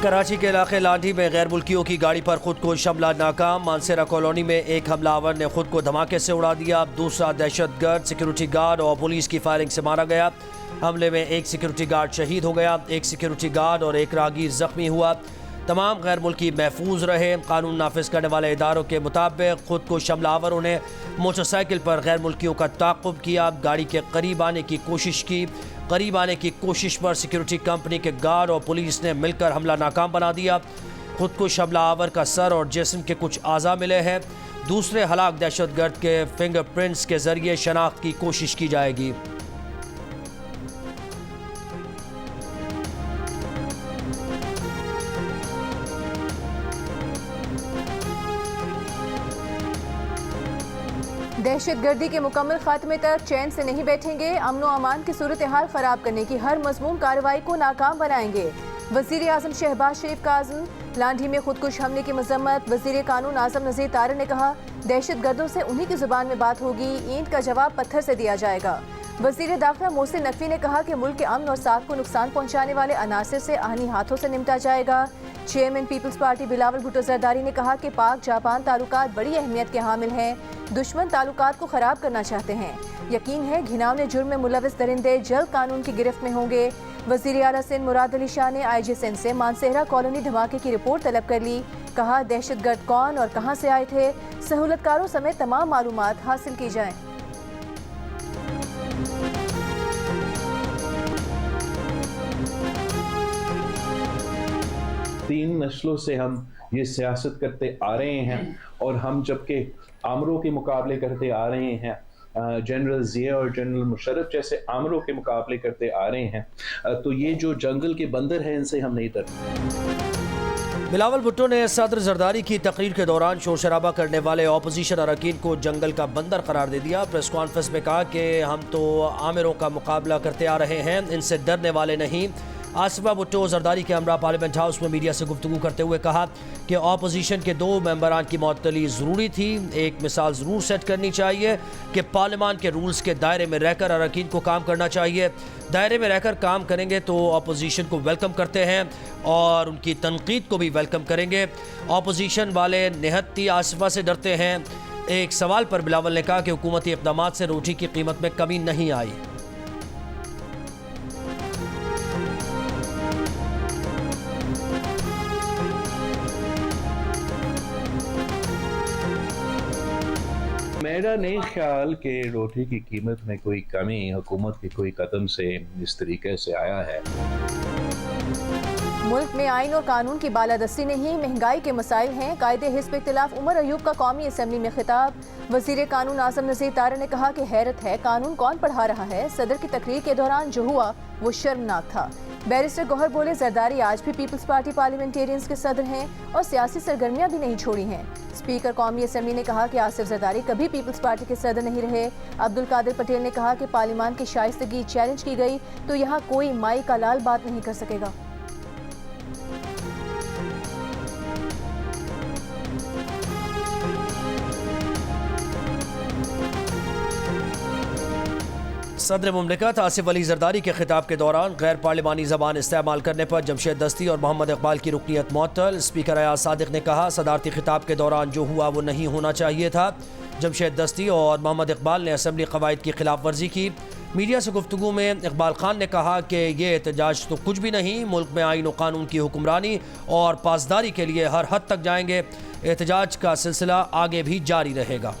کراچی کے علاقے لانڈھی میں غیر ملکیوں کی گاڑی پر خود کو حملہ ناکام۔ مانسیرا کالونی میں ایک حملہ آور نے خود کو دھماکے سے اڑا دیا، دوسرا دہشت گرد سیکیورٹی گارڈ اور پولیس کی فائرنگ سے مارا گیا۔ حملے میں ایک سیکیورٹی گارڈ شہید ہو گیا، ایک سیکیورٹی گارڈ اور ایک راہگیر زخمی ہوا۔ تمام غیر ملکی محفوظ رہے۔ قانون نافذ کرنے والے اداروں کے مطابق خود کو حملہ آوروں نے موٹر سائیکل پر غیر ملکیوں کا تعاقب کیا، گاڑی کے قریب آنے کی کوشش پر سیکیورٹی کمپنی کے گارڈ اور پولیس نے مل کر حملہ ناکام بنا دیا۔ خود کو حملہ آور کا سر اور جسم کے کچھ اعضاء ملے ہیں۔ دوسرے ہلاک دہشت گرد کے فنگر پرنٹس کے ذریعے شناخت کی کوشش کی جائے گی۔ دہشت گردی کے مکمل خاتمے تک چین سے نہیں بیٹھیں گے، امن و امان کی صورتحال خراب کرنے کی ہر مضمون کارروائی کو ناکام بنائیں گے۔ وزیر اعظم شہباز شریف کا عزم، لانڈھی میں خودکش حملے کی مذمت۔ وزیر قانون اعظم نذیر طارق نے کہا، دہشت گردوں سے انہی کی زبان میں بات ہوگی، اینٹ کا جواب پتھر سے دیا جائے گا۔ وزیر داخلہ محسن نقوی نے کہا کہ ملک کے امن اور صاف کو نقصان پہنچانے والے عناصر سے آہنی ہاتھوں سے نمٹا جائے گا۔ چیئرمین پیپلز پارٹی بلاول بھٹو زرداری نے کہا کہ پاک جاپان تعلقات بڑی اہمیت کے حامل ہیں، دشمن تعلقات کو خراب کرنا چاہتے ہیں، یقین ہے گھناؤنے جرم میں ملوث درندے جلد قانون کی گرفت میں ہوں گے۔ وزیر اعلیٰ سندھ مراد علی شاہ نے آئی جی سندھ سے مانسہرہ کالونی دھماکے کی رپورٹ طلب کر لی، کہا دہشت گرد کون اور کہاں سے آئے تھے، سہولت کاروں سمیت تمام معلومات حاصل کی جائیں۔ تین نسلوں سے ہم یہ سیاست کرتے آ رہے ہیں، اور ہم جبکہ آمروں کے مقابلے کرتے آ رہے ہیں، جنرل ضیاء اور جنرل مشرف جیسے آمروں کے مقابلے کرتے آ رہے ہیں، تو یہ جو جنگل کے بندر ہیں ان سے ہم نہیں ڈرتے۔ بلاول بھٹو نے صدر زرداری کی تقریر کے دوران شور شرابہ کرنے والے اپوزیشن اراکین کو جنگل کا بندر قرار دے دیا۔ پریس کانفرنس میں کہا کہ ہم تو آمروں کا مقابلہ کرتے آ رہے ہیں، ان سے ڈرنے والے نہیں۔ آصفہ بھٹو زرداری کے ہمراہ پارلیمنٹ ہاؤس میں میڈیا سے گفتگو کرتے ہوئے کہا کہ اپوزیشن کے 2 ممبران کی معطلی ضروری تھی، ایک مثال ضرور سیٹ کرنی چاہیے کہ پارلیمان کے رولز کے دائرے میں رہ کر اراکین کو کام کرنا چاہیے۔ دائرے میں رہ کر کام کریں گے تو اپوزیشن کو ویلکم کرتے ہیں اور ان کی تنقید کو بھی ویلکم کریں گے۔ اپوزیشن والے نہتی آصفہ سے ڈرتے ہیں۔ ایک سوال پر بلاول نے کہا کہ حکومتی اقدامات سے روٹی کی قیمت میں کمی نہیں آئی۔ میرا نہیں خیال کہ روٹی کی قیمت میں کوئی کمی حکومت کے کوئی قدم سے اس طریقے سے آیا ہے۔ ملک میں آئین اور قانون کی بالادستی نہیں، مہنگائی کے مسائل ہیں، قائد حزب اختلاف عمر ایوب کا قومی اسمبلی میں خطاب۔ وزیر قانون اعظم نذیر طارق نے کہا کہ حیرت ہے قانون کون پڑھا رہا ہے، صدر کی تقریر کے دوران جو ہوا وہ شرمناک تھا۔ بیرسٹر گوہر بولے زرداری آج بھی پیپلز پارٹی پارلیمنٹیرینز کے صدر ہیں اور سیاسی سرگرمیاں بھی نہیں چھوڑی ہیں۔ اسپیکر قومی اسمبلی نے کہا کہ آصف زرداری کبھی پیپلز پارٹی کے صدر نہیں رہے۔ عبدالقادر پٹیل نے کہا کہ پارلیمان کی شائستگی چیلنج کی گئی تو یہاں کوئی مائی کا لال بات نہیں کر سکے گا۔ صدر مملکت آصف علی زرداری کے خطاب کے دوران غیر پارلیمانی زبان استعمال کرنے پر جمشید دستی اور محمد اقبال کی رکنیت معطل۔ اسپیکر ایاز صادق نے کہا صدارتی خطاب کے دوران جو ہوا وہ نہیں ہونا چاہیے تھا۔ جمشید دستی اور محمد اقبال نے اسمبلی قواعد کی خلاف ورزی کی۔ میڈیا سے گفتگو میں اقبال خان نے کہا کہ یہ احتجاج تو کچھ بھی نہیں، ملک میں آئین و قانون کی حکمرانی اور پاسداری کے لیے ہر حد تک جائیں گے، احتجاج کا سلسلہ آگے بھی جاری رہے گا۔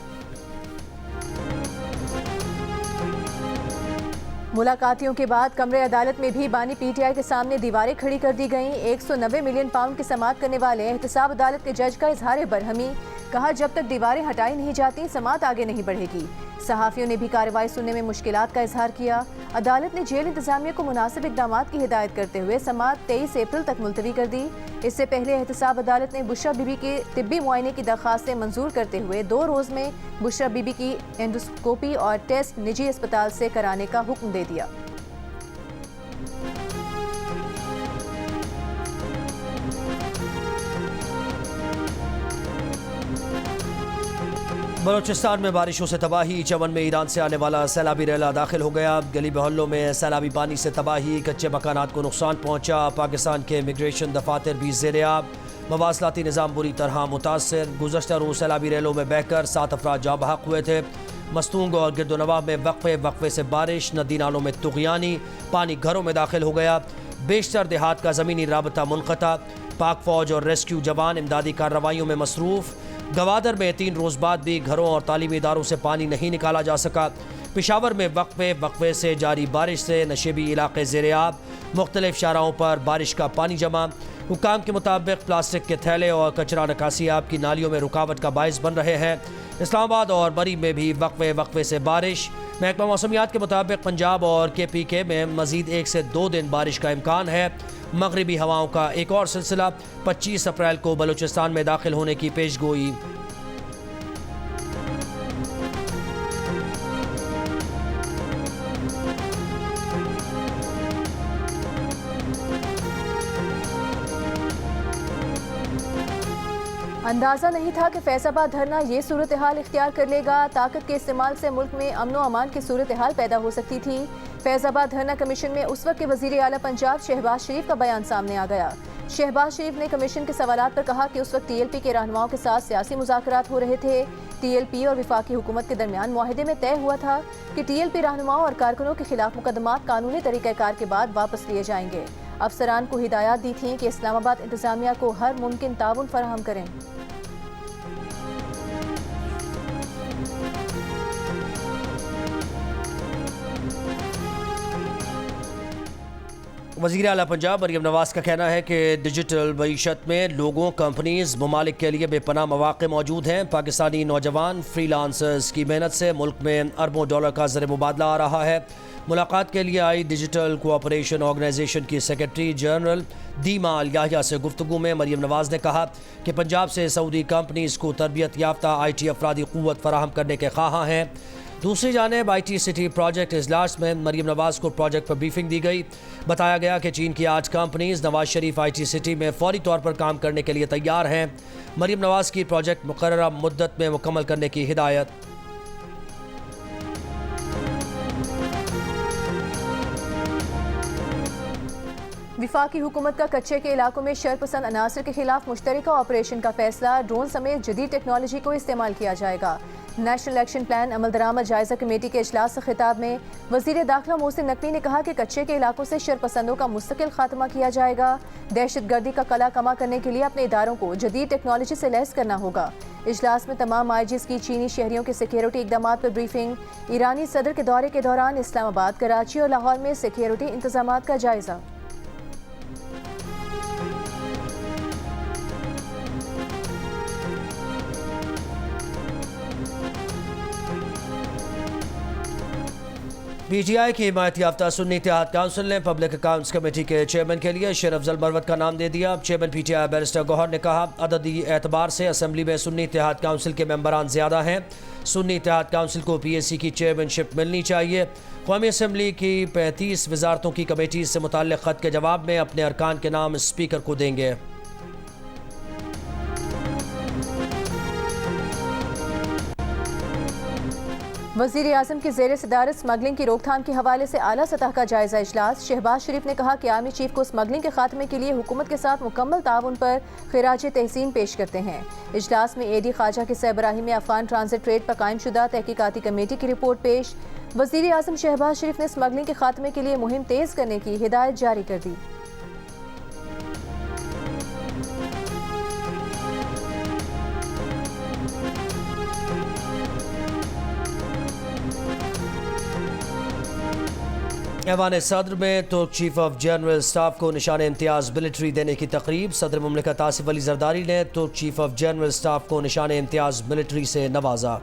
ملاقاتیوں کے بعد کمرے عدالت میں بھی بانی پی ٹی آئی کے سامنے دیواریں کھڑی کر دی گئیں۔ 190 ملین پاؤنڈ کی سماعت کرنے والے احتساب عدالت کے جج کا اظہار برہمی، کہا جب تک دیواریں ہٹائی نہیں جاتی سماعت آگے نہیں بڑھے گی۔ صحافیوں نے بھی کارروائی سننے میں مشکلات کا اظہار کیا۔ عدالت نے جیل انتظامیہ کو مناسب اقدامات کی ہدایت کرتے ہوئے سماعت 23 اپریل تک ملتوی کر دی۔ اس سے پہلے احتساب عدالت نے بشرا بی بی کے طبی معائنے کی درخواستیں منظور کرتے ہوئے 2 روز میں بشرا بی بی کی اینڈوسکوپی اور ٹیسٹ نجی اسپتال سے کرانے کا حکم دے دیا۔ بلوچستان میں بارشوں سے تباہی، چمن میں ایران سے آنے والا سیلابی ریلا داخل ہو گیا، گلی محلوں میں سیلابی پانی سے تباہی، کچے مکانات کو نقصان پہنچا، پاکستان کے امیگریشن دفاتر بھی زیر آب، مواصلاتی نظام بری طرح متاثر، گزشتہ روز سیلابی ریلوں میں بہہ کر 7 افراد جاں بحق ہوئے تھے۔ مستونگ اور گرد و نواح میں وقفے سے بارش، ندی نالوں میں طغیانی، پانی گھروں میں داخل ہو گیا، بیشتر دیہات کا زمینی رابطہ منقطع، پاک فوج اور ریسکیو جوان امدادی کارروائیوں میں مصروف۔ گوادر میں 3 روز بعد بھی گھروں اور تعلیمی اداروں سے پانی نہیں نکالا جا سکا۔ پشاور میں وقفے سے جاری بارش سے نشیبی علاقے زیر آب، مختلف شاہراہوں پر بارش کا پانی جمع، حکام کے مطابق پلاسٹک کے تھیلے اور کچرا نکاسی آب کی نالیوں میں رکاوٹ کا باعث بن رہے ہیں۔ اسلام آباد اور بری میں بھی وقفے سے بارش۔ محکمہ موسمیات کے مطابق پنجاب اور KPK میں مزید 1 سے 2 دن بارش کا امکان ہے۔ مغربی ہواؤں کا ایک اور سلسلہ 25 اپریل کو بلوچستان میں داخل ہونے کی پیش گوئی۔ اندازہ نہیں تھا کہ فیض آباد دھرنا یہ صورتحال اختیار کر لے گا۔ طاقت کے استعمال سے ملک میں امن و امان کی صورتحال پیدا ہو سکتی تھی۔ فیض آباد دھرنا کمیشن میں اس وقت کے وزیر اعلیٰ پنجاب شہباز شریف کا بیان سامنے آ گیا۔ شہباز شریف نے کمیشن کے سوالات پر کہا کہ اس وقت TLP کے رہنماؤں کے ساتھ سیاسی مذاکرات ہو رہے تھے۔ TLP اور وفاقی حکومت کے درمیان معاہدے میں طے ہوا تھا کہ TLP رہنماؤں اور کارکنوں کے خلاف مقدمات قانونی طریقہ کار کے بعد واپس لیے جائیں گے۔ افسران کو ہدایات دی تھیں کہ اسلام آباد انتظامیہ کو ہر ممکن تعاون فراہم کریں۔ وزیر اعلیٰ پنجاب مریم نواز کا کہنا ہے کہ ڈیجیٹل معیشت میں لوگوں، کمپنیز، ممالک کے لیے بے پناہ مواقع موجود ہیں۔ پاکستانی نوجوان فری لانسرز کی محنت سے ملک میں اربوں ڈالر کا زر مبادلہ آ رہا ہے۔ ملاقات کے لیے آئی ڈیجیٹل کوآپریشن آرگنائزیشن کی سیکرٹری جنرل دیما الیاحیہ سے گفتگو میں مریم نواز نے کہا کہ پنجاب سے سعودی کمپنیز کو تربیت یافتہ IT افرادی قوت فراہم کرنے کے خواہاں ہیں۔ دوسری جانب IT سٹی پروجیکٹ اجلاس میں مریم نواز کو پروجیکٹ پر بریفنگ دی گئی۔ بتایا گیا کہ چین کی 8 companies Nawaz Sharif IT city میں فوری طور پر کام کرنے کے لیے تیار ہیں۔ مریم نواز کی پروجیکٹ مقررہ مدت میں مکمل کرنے کی ہدایت۔ وفاقی حکومت کا کچے کے علاقوں میں شرپسند عناصر کے خلاف مشترکہ آپریشن کا فیصلہ، ڈرون سمیت جدید ٹیکنالوجی کو استعمال کیا جائے گا۔ نیشنل ایکشن پلان عمل درآمد جائزہ کمیٹی کے اجلاس سے خطاب میں وزیر داخلہ محسن نقوی نے کہا کہ کچے کے علاقوں سے شرپسندوں کا مستقل خاتمہ کیا جائے گا۔ دہشت گردی کا قلع کما کرنے کے لیے اپنے اداروں کو جدید ٹیکنالوجی سے لیس کرنا ہوگا۔ اجلاس میں تمام IGs کی چینی شہریوں کے سیکیورٹی اقدامات پر بریفنگ، ایرانی صدر کے دورے کے دوران اسلام آباد، کراچی اور لاہور میں سیکیورٹی انتظامات کا جائزہ۔ PTI کی حمایت یافتہ سنی اتحاد کونسل نے پبلک اکاؤنٹس کمیٹی کے چیئرمین کے لیے شیر افضل مروت کا نام دے دیا۔ چیئرمین PTI بیرسٹر گوہر نے کہا عددی اعتبار سے اسمبلی میں سنی اتحاد کونسل کے ممبران زیادہ ہیں۔ سنی اتحاد کونسل کو PAC کی چیئرمین شپ ملنی چاہیے۔ قومی اسمبلی کی 35 وزارتوں کی کمیٹیز سے متعلق خط کے جواب میں اپنے ارکان کے نام اسپیکر کو دیں گے۔ وزیر اعظم کی زیر صدارت اسمگلنگ کی روک تھام کے حوالے سے اعلیٰ سطح کا جائزہ اجلاس۔ شہباز شریف نے کہا کہ آرمی چیف کو اسمگلنگ کے خاتمے کے لیے حکومت کے ساتھ مکمل تعاون پر خراج تحسین پیش کرتے ہیں۔ اجلاس میں AD خواجہ کے سربراہی میں افغان ٹرانزٹ ٹریڈ پر قائم شدہ تحقیقاتی کمیٹی کی رپورٹ پیش۔ وزیر اعظم شہباز شریف نے اسمگلنگ کے خاتمے کے لیے مہم تیز کرنے کی ہدایت جاری کر دی۔ ایوان صدر میں ترک چیف آف جنرل اسٹاف کو نشان امتیاز ملٹری دینے کی تقریب۔ صدر مملکت آصف علی زرداری نے ترک چیف آف جنرل اسٹاف کو نشان امتیاز ملٹری سے نوازا۔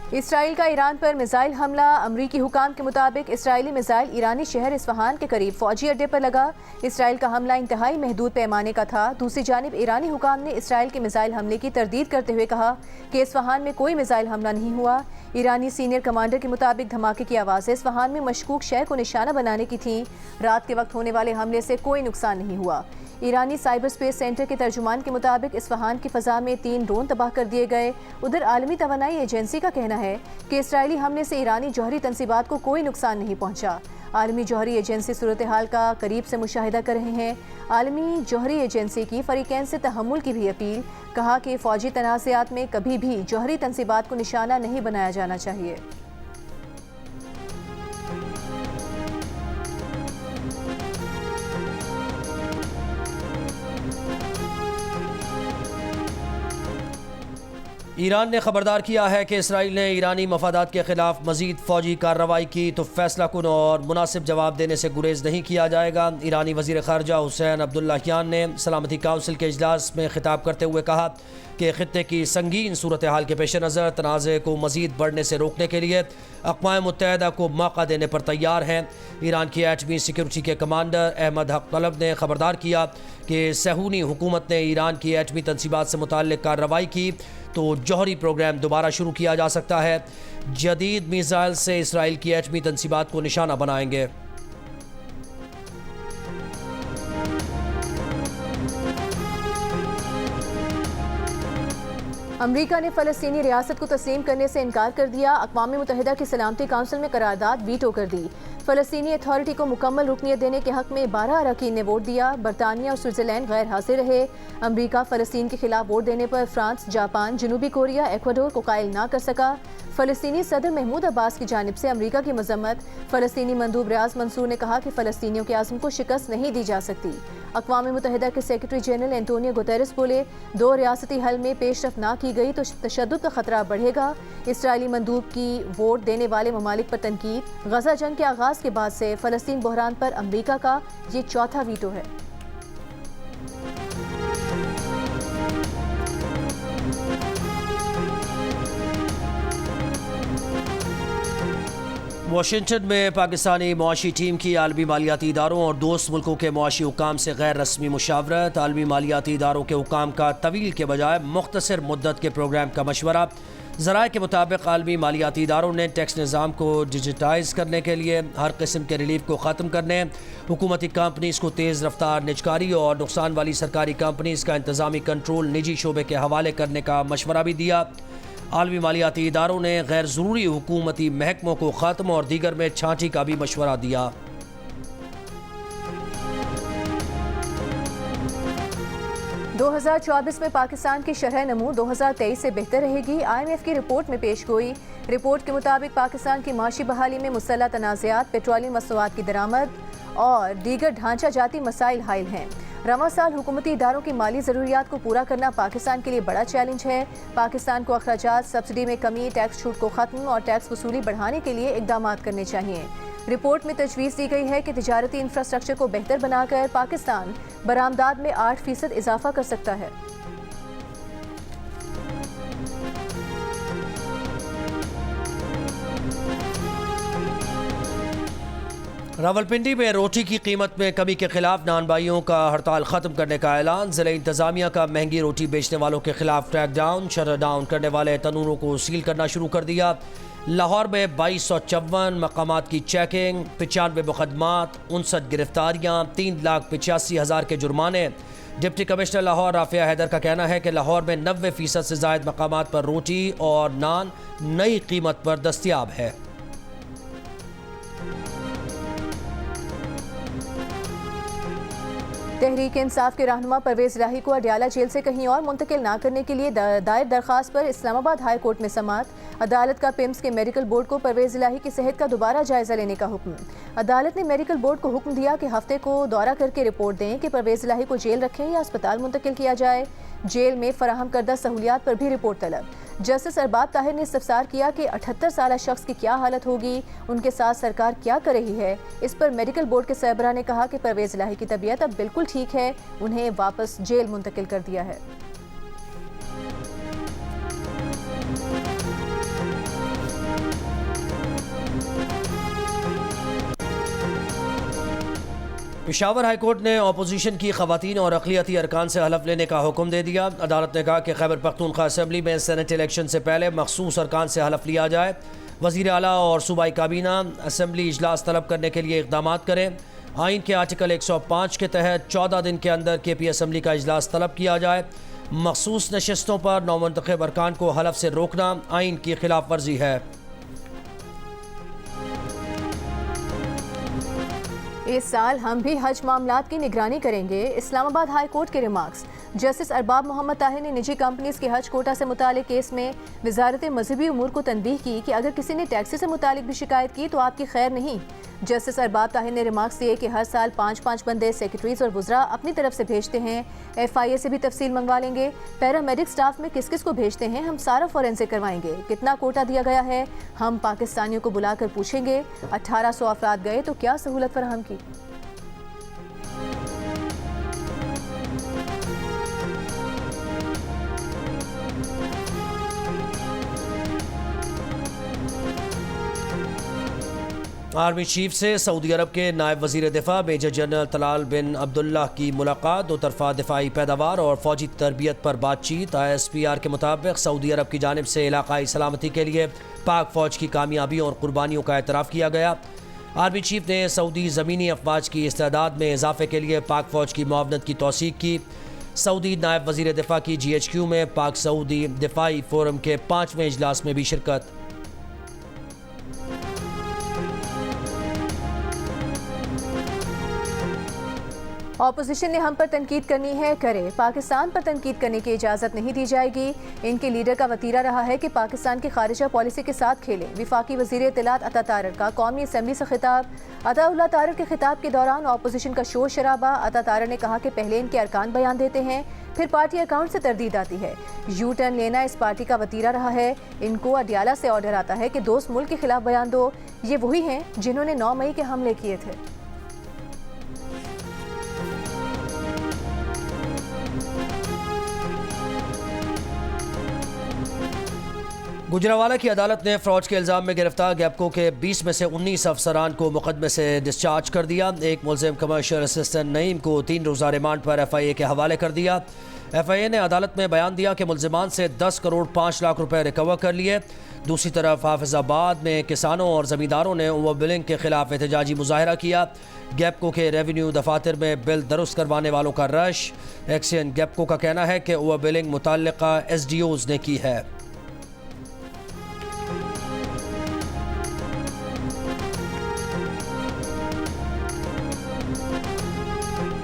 اسرائیل کا ایران پر میزائل حملہ۔ امریکی حکام کے مطابق اسرائیلی میزائل ایرانی شہر اصفہان کے قریب فوجی اڈے پر لگا۔ اسرائیل کا حملہ انتہائی محدود پیمانے کا تھا۔ دوسری جانب ایرانی حکام نے اسرائیل کے میزائل حملے کی تردید کرتے ہوئے کہا کہ اصفہان میں کوئی میزائل حملہ نہیں ہوا۔ ایرانی سینئر کمانڈر کے مطابق دھماکے کی آوازیں اصفہان میں مشکوک شے کو نشانہ بنانے کی تھیں۔ رات کے وقت ہونے والے حملے سے کوئی نقصان نہیں ہوا۔ ایرانی سائبر سپیس سینٹر کے ترجمان کے مطابق اصفہان کی فضا میں 3 ڈرون تباہ کر دیے گئے۔ ادھر عالمی توانائی ایجنسی کا کہنا ہے کہ اسرائیلی حملے سے ایرانی جوہری تنصیبات کو کوئی نقصان نہیں پہنچا۔ عالمی جوہری ایجنسی صورتحال کا قریب سے مشاہدہ کر رہے ہیں۔ عالمی جوہری ایجنسی کی فریقین سے تحمل کی بھی اپیل، کہا کہ فوجی تنازعات میں کبھی بھی جوہری تنصیبات کو نشانہ نہیں بنایا جانا چاہیے۔ ایران نے خبردار کیا ہے کہ اسرائیل نے ایرانی مفادات کے خلاف مزید فوجی کارروائی کی تو فیصلہ کن اور مناسب جواب دینے سے گریز نہیں کیا جائے گا۔ ایرانی وزیر خارجہ حسین عبداللہیان نے سلامتی کونسل کے اجلاس میں خطاب کرتے ہوئے کہا کہ خطے کی سنگین صورتحال کے پیش نظر تنازع کو مزید بڑھنے سے روکنے کے لیے اقوام متحدہ کو موقع دینے پر تیار ہیں۔ ایران کی ایٹمی سیکیورٹی کے کمانڈر احمد حق طلب نے خبردار کیا کہ صہیونی حکومت نے ایران کی ایٹمی تنصیبات سے متعلق کارروائی کی تو جوہری پروگرام دوبارہ شروع کیا جا سکتا ہے۔ جدید میزائل سے اسرائیل کی ایٹمی تنصیبات کو نشانہ بنائیں گے۔ امریکہ نے فلسطینی ریاست کو تسلیم کرنے سے انکار کر دیا۔ اقوام متحدہ کی سلامتی کونسل میں قرارداد ویٹو کر دی۔ فلسطینی اتھارٹی کو مکمل رکنیت دینے کے حق میں 12 اراکین نے ووٹ دیا۔ برطانیہ اور سوئٹزرلینڈ غیر حاضر رہے۔ امریکہ فلسطین کے خلاف ووٹ دینے پر فرانس، جاپان، جنوبی کوریا، ایکواڈور کو قائل نہ کر سکا۔ فلسطینی صدر محمود عباس کی جانب سے امریکہ کی مذمت۔ فلسطینی مندوب ریاض منصور نے کہا کہ فلسطینیوں کے عزم کو شکست نہیں دی جا سکتی۔ اقوام متحدہ کے سیکرٹری جنرل انٹونیو گوتیرس بولے، 2 ریاستی حل میں پیش رفت نہ کی گئی تو تشدد کا خطرہ بڑھے گا۔ اسرائیلی مندوب کی ووٹ دینے والے ممالک پر تنقید۔ غزہ جنگ کے آغاز کے بعد سے فلسطین بحران پر امریکہ کا یہ 4تھا ویٹو ہے۔ واشنگٹن میں پاکستانی معاشی ٹیم کی عالمی مالیاتی اداروں اور دوست ملکوں کے معاشی حکام سے غیر رسمی مشاورت۔ عالمی مالیاتی اداروں کے حکام کا طویل کے بجائے مختصر مدت کے پروگرام کا مشورہ۔ ذرائع کے مطابق عالمی مالیاتی اداروں نے ٹیکس نظام کو ڈیجیٹائز کرنے کے لیے ہر قسم کے ریلیف کو ختم کرنے، حکومتی کمپنیز کو تیز رفتار نجکاری اور نقصان والی سرکاری کمپنیز کا انتظامی کنٹرول نجی شعبے کے حوالے کرنے کا مشورہ بھی دیا۔ عالمی مالیاتی اداروں نے غیر ضروری حکومتی محکموں کو ختم اور دیگر میں چھانٹی کا بھی مشورہ دیا۔ 2024 میں پاکستان کی شرح نمو 2023 سے بہتر رہے گی۔ IMF کی رپورٹ میں پیش گوئی۔ رپورٹ کے مطابق پاکستان کی معاشی بحالی میں مسلح تنازعات، پیٹرولیم مصنوعات کی درآمد اور دیگر ڈھانچہ جاتی مسائل حائل ہیں۔ رواں سال حکومتی اداروں کی مالی ضروریات کو پورا کرنا پاکستان کے لیے بڑا چیلنج ہے۔ پاکستان کو اخراجات، سبسڈی میں کمی، ٹیکس چھوٹ کو ختم اور ٹیکس وصولی بڑھانے کے لیے اقدامات کرنے چاہیے۔ رپورٹ میں تجویز دی گئی ہے کہ تجارتی انفراسٹرکچر کو بہتر بنا کر پاکستان برآمدات میں 8% اضافہ کر سکتا ہے۔ راولپنڈی میں روٹی کی قیمت میں کمی کے خلاف نان بھائیوں کا ہڑتال ختم کرنے کا اعلان۔ ضلع انتظامیہ کا مہنگی روٹی بیچنے والوں کے خلاف ٹریک ڈاؤن، شٹر ڈاؤن کرنے والے تنوروں کو سیل کرنا شروع کر دیا۔ لاہور میں 2254 مقامات کی چیکنگ، 95 مقدمات، 59 گرفتاریاں، 3,85,000 کے جرمانے۔ ڈپٹی کمشنر لاہور رافعہ حیدر کا کہنا ہے کہ لاہور میں 90% سے زائد مقامات پر روٹی اور نان نئی قیمت پر دستیاب ہے۔ تحریک انصاف کے رہنما پرویز الہی کو اڈیالہ جیل سے کہیں اور منتقل نہ کرنے کے لیے دائر درخواست پر اسلام آباد ہائی کورٹ میں سماعت۔ عدالت کا پیمز کے میڈیکل بورڈ کو پرویز الہی کی صحت کا دوبارہ جائزہ لینے کا حکم۔ عدالت نے میڈیکل بورڈ کو حکم دیا کہ ہفتے کو دورہ کر کے رپورٹ دیں کہ پرویز الہی کو جیل رکھیں یا اسپتال منتقل کیا جائے۔ جیل میں فراہم کردہ سہولیات پر بھی رپورٹ طلب۔ جسٹس ارباب طاہر نے استفسار کیا کہ 78 سالہ شخص کی کیا حالت ہوگی، ان کے ساتھ سرکار کیا کر رہی ہے۔ اس پر میڈیکل بورڈ کے سربراہ نے کہا کہ پرویز الہی کی طبیعت اب بالکل ٹھیک ہے، انہیں واپس جیل منتقل کر دیا ہے۔ پشاور ہائی کورٹ نے اپوزیشن کی خواتین اور اقلیتی ارکان سے حلف لینے کا حکم دے دیا۔ عدالت نے کہا کہ خیبر پختونخوا اسمبلی میں سینٹ الیکشن سے پہلے مخصوص ارکان سے حلف لیا جائے۔ وزیر اعلیٰ اور صوبائی کابینہ اسمبلی اجلاس طلب کرنے کے لیے اقدامات کریں۔ آئین کے آرٹیکل 105 کے تحت 14 دن کے اندر کے پی اسمبلی کا اجلاس طلب کیا جائے۔ مخصوص نشستوں پر نومنتخب ارکان کو حلف سے روکنا آئین کی خلاف ورزی ہے۔ اس سال ہم بھی حج معاملات کی نگرانی کریں گے، اسلام آباد ہائی کورٹ کے ریمارکس۔ جسٹس ارباب محمد طاہر نے نجی کمپنیز کے حج کوٹا سے متعلق کیس میں وزارت مذہبی امور کو تنبیہ کی کہ اگر کسی نے ٹیکسی سے متعلق بھی شکایت کی تو آپ کی خیر نہیں۔ جسٹس ارباب طاہر نے ریمارکس دیے کہ ہر سال 5 بندے سیکرٹریز اور وزراء اپنی طرف سے بھیجتے ہیں، ایف آئی اے سے بھی تفصیل منگوا لیں گے۔ پیرامیڈک سٹاف میں کس کس کو بھیجتے ہیں ہم سارا فورینسک کروائیں گے۔ کتنا کوٹا دیا گیا ہے ہم پاکستانیوں کو بلا کر پوچھیں گے۔ 1800 افراد گئے تو کیا سہولت فراہم کی۔ آرمی چیف سے سعودی عرب کے نائب وزیر دفاع میجر جنرل طلال بن عبداللہ کی ملاقات۔ دو طرفہ دفاعی پیداوار اور فوجی تربیت پر بات چیت۔ ISPR کے مطابق سعودی عرب کی جانب سے علاقائی سلامتی کے لیے پاک فوج کی کامیابی اور قربانیوں کا اعتراف کیا گیا۔ آرمی چیف نے سعودی زمینی افواج کی استعداد میں اضافے کے لیے پاک فوج کی معاونت کی توثیق کی۔ سعودی نائب وزیر دفاع کی GHQ میں پاک سعودی دفاعی فورم کے 5ویں اجلاس میں بھی شرکت۔ اپوزیشن نے ہم پر تنقید کرنی ہے کرے، پاکستان پر تنقید کرنے کی اجازت نہیں دی جائے گی۔ ان کے لیڈر کا وتیرہ رہا ہے کہ پاکستان کی خارجہ پالیسی کے ساتھ کھیلیں۔ وفاقی وزیر اطلاعات عطا تارڑ کا قومی اسمبلی سے خطاب۔ عطا اللہ تارڑ کے خطاب کے دوران اپوزیشن کا شور شرابہ۔ عطا تارڑ نے کہا کہ پہلے ان کے ارکان بیان دیتے ہیں پھر پارٹی اکاؤنٹ سے تردید آتی ہے۔ یو ٹرن لینا اس پارٹی کا وتیرہ رہا ہے۔ ان کو اڈیالہ سے آرڈر آتا ہے کہ دوست ملک کے خلاف بیان دو۔ یہ وہی ہیں جنہوں نے 9 مئی کے حملے کیے تھے۔ گجرانوالہ کی عدالت نے فراڈ کے الزام میں گرفتار گیپکو کے 20 میں سے 19 افسران کو مقدمے سے ڈسچارج کر دیا۔ ایک ملزم کمرشل اسسٹنٹ نعیم کو 3 روزہ ریمانڈ پر FIA کے حوالے کر دیا۔ FIA نے عدالت میں بیان دیا کہ ملزمان سے 10 کروڑ 5 لاکھ روپے ریکور کر لیے۔ دوسری طرف حافظ آباد میں کسانوں اور زمینداروں نے اوور بلنگ کے خلاف احتجاجی مظاہرہ کیا۔ گیپکو کے ریونیو دفاتر میں بل درست کروانے والوں کا رش۔ ایکسین گیپکو کا کہنا ہے کہ اوور بلنگ متعلقہ SDOز نے کی ہے۔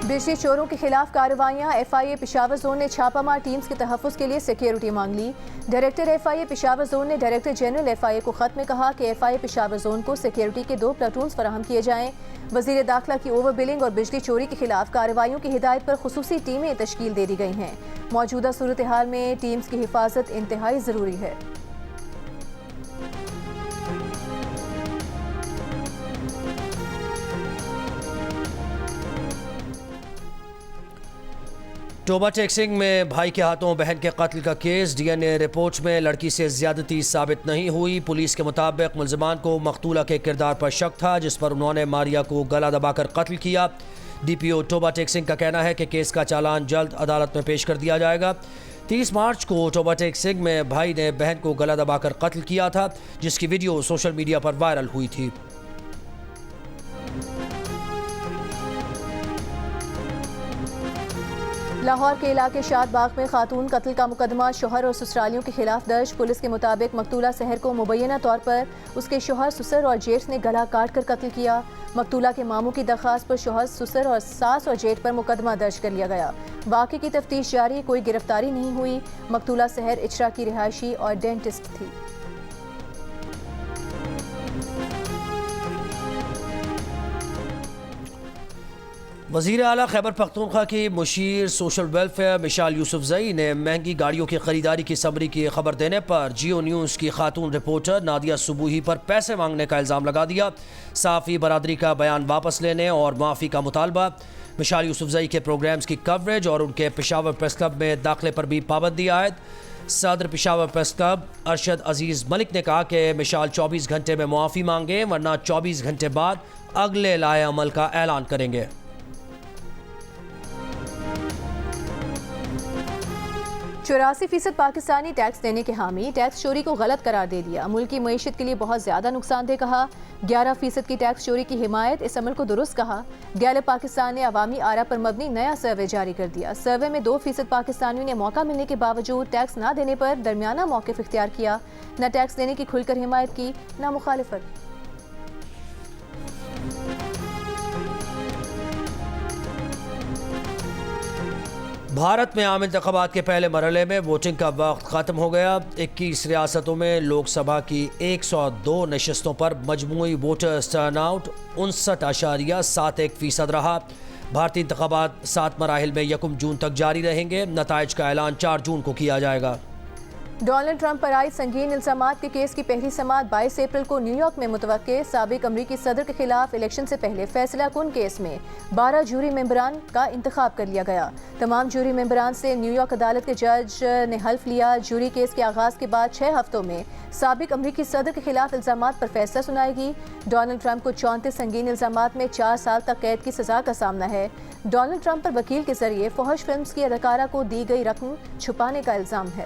بجلی چوروں کے خلاف کارروائیاں۔ FIA پشاور زون نے چھاپہ مار ٹیمز کے تحفظ کے لیے سیکیورٹی مانگ لی۔ ڈائریکٹر FIA پشاور زون نے ڈائریکٹر جنرل FIA کو خط میں کہا کہ FIA پشاور زون کو سیکیورٹی کے 2 پلاٹونز فراہم کیے جائیں۔ وزیر داخلہ کی اوور بلنگ اور بجلی چوری کے خلاف کارروائیوں کی ہدایت پر خصوصی ٹیمیں تشکیل دے دی گئی ہیں۔ موجودہ صورتحال میں ٹیمز کی حفاظت انتہائی ضروری ہے۔ ٹوبہ ٹیکسنگ میں بھائی کے ہاتھوں بہن کے قتل کا کیس۔ DNA رپورٹس میں لڑکی سے زیادتی ثابت نہیں ہوئی۔ پولیس کے مطابق ملزمان کو مقتولہ کے کردار پر شک تھا جس پر انہوں نے ماریا کو گلا دبا کر قتل کیا۔ DPO ٹوبہ ٹیکسنگ کا کہنا ہے کہ کیس کا چالان جلد عدالت میں پیش کر دیا جائے گا۔ 30 مارچ کو ٹوبہ ٹیکسنگ میں بھائی نے بہن کو گلا دبا کر قتل کیا تھا جس کی ویڈیو سوشل میڈیا پر وائرل ہوئی تھی۔ لاہور کے علاقے شاد باغ میں خاتون قتل کا مقدمہ شوہر اور سسرالیوں کے خلاف درج۔ پولیس کے مطابق مقتولہ سحر کو مبینہ طور پر اس کے شوہر، سسر اور جیٹھ نے گلا کاٹ کر قتل کیا۔ مقتولہ کے ماموں کی درخواست پر شوہر، سسر اور ساس اور جیٹھ پر مقدمہ درج کر لیا گیا۔ واقعے کی تفتیش جاری، کوئی گرفتاری نہیں ہوئی۔ مقتولہ سحر اچرا کی رہائشی اور ڈینٹسٹ تھی۔ وزیر اعلیٰ خیبر پختونخوا کی مشیر سوشل ویلفیئر مشال یوسفزئی نے مہنگی گاڑیوں کی خریداری کی سمری کی خبر دینے پر جیو نیوز کی خاتون رپورٹر نادیہ صبوحی پر پیسے مانگنے کا الزام لگا دیا۔ صحافی برادری کا بیان واپس لینے اور معافی کا مطالبہ۔ مشال یوسفزئی کے پروگرامز کی کوریج اور ان کے پشاور پریس کلب میں داخلے پر بھی پابندی عائد۔ صدر پشاور پریس کلب ارشد عزیز ملک نے کہا کہ مشال 24 گھنٹے میں معافی مانگیں ورنہ 24 گھنٹے بعد اگلے لائحہ عمل کا اعلان کریں گے۔ 84% پاکستانی ٹیکس دینے کے حامی، ٹیکس چوری کو غلط قرار دے دیا، ملک کی معیشت کے لیے بہت زیادہ نقصان دہ کہا۔ 11% کی ٹیکس چوری کی حمایت، اس عمل کو درست کہا۔ گیلپ پاکستان نے عوامی آرا پر مبنی نیا سروے جاری کر دیا۔ سروے میں 2% پاکستانیوں نے موقع ملنے کے باوجود ٹیکس نہ دینے پر درمیانہ موقف اختیار کیا، نہ ٹیکس دینے کی کھل کر حمایت کی، نہ مخالفت۔ بھارت میں عام انتخابات کے پہلے مرحلے میں ووٹنگ کا وقت ختم ہو گیا۔ 21 ریاستوں میں لوک سبھا کی 102 نشستوں پر مجموعی ووٹرز ٹرن آؤٹ 59.71% رہا۔ بھارتی انتخابات 7 مراحل میں 1 جون تک جاری رہیں گے۔ نتائج کا اعلان 4 جون کو کیا جائے گا۔ ڈونلڈ ٹرمپ پر عائد سنگین الزامات کے کیس کی پہلی سماعت 22 اپریل کو نیو یارک میں متوقع۔ سابق امریکی صدر کے خلاف الیکشن سے پہلے فیصلہ کن کیس میں 12 جوری ممبران کا انتخاب کر لیا گیا۔ تمام جوری ممبران سے نیو یارک عدالت کے جج نے حلف لیا۔ جوری کیس کے آغاز کے بعد 6 ہفتوں میں سابق امریکی صدر کے خلاف الزامات پر فیصلہ سنائے گی۔ ڈونلڈ ٹرمپ کو 34 سنگین الزامات میں 4 سال تک قید کی سزا کا سامنا ہے۔ ڈونلڈ ٹرمپ پر وکیل کے ذریعے فحش فلمز کی اداکارہ کو دی گئی رقم چھپانے کا الزام ہے۔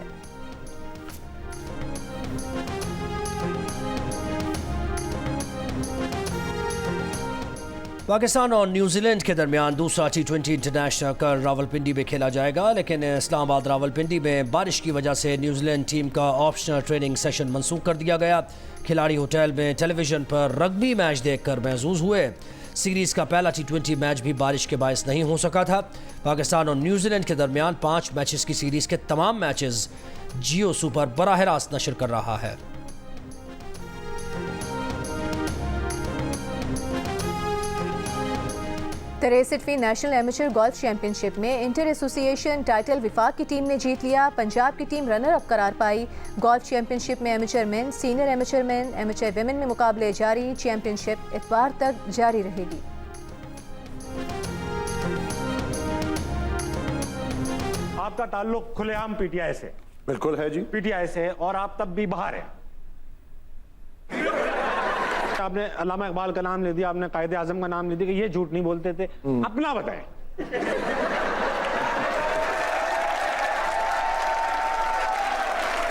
پاکستان اور نیوزی لینڈ کے درمیان دوسرا T20 انٹرنیشنل کل راولپنڈی میں کھیلا جائے گا، لیکن اسلام آباد راولپنڈی میں بارش کی وجہ سے نیوزی لینڈ ٹیم کا آپشنل ٹریننگ سیشن منسوخ کر دیا گیا۔ کھلاڑی ہوٹل میں ٹیلی ویژن پر رگبی میچ دیکھ کر محظوظ ہوئے۔ سیریز کا پہلا T20 میچ بھی بارش کے باعث نہیں ہو سکا تھا۔ پاکستان اور نیوزی لینڈ کے درمیان 5 میچز کی سیریز کے تمام میچز جیو سپر براہ راست نشر کر رہا ہے۔ 63ویں نیشنل ایمیچر گولف چیمپئن شپ میں انٹر ایسوسی ایشن ٹائٹل وفاق کی ٹیم نے جیت لیا۔ پنجاب کی ٹیم رنر اپ قرار پائی۔ گولف چیمپئن شپ میں ایمیچر مین، سینئر ایمیچر مین، ایمیچر ویمن میں مقابلے جاری۔ چیمپئن شپ اتوار تک جاری رہے گی۔ آپ کا تعلق کھلے عام پی ٹی آئی سے بالکل ہے جی، پی ٹی آئی سے، اور آپ تب بھی باہر ہیں۔ آپ نے علامہ اقبال کا نام لے دیا، آپ نے قائد اعظم کا نام لے دیا کہ یہ جھوٹ نہیں بولتے تھے۔ اپنا بتائیں۔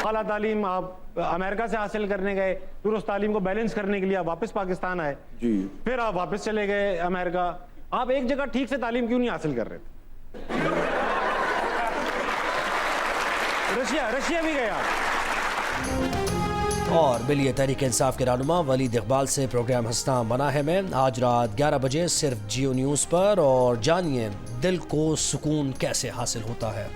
اعلیٰ تعلیم آپ امریکہ سے حاصل کرنے گئے، پھر اس تعلیم کو بیلنس کرنے کے لیے آپ واپس پاکستان آئے جی، پھر آپ واپس چلے گئے امریکہ۔ آپ ایک جگہ ٹھیک سے تعلیم کیوں نہیں حاصل کر رہے تھے؟ رشیا بھی گیا۔ اور ملی تحریک انصاف کے رہنما ولید اقبال سے پروگرام ہنسنا منع ہے میں آج رات 11 بجے صرف جیو نیوز پر، اور جانیے دل کو سکون کیسے حاصل ہوتا ہے۔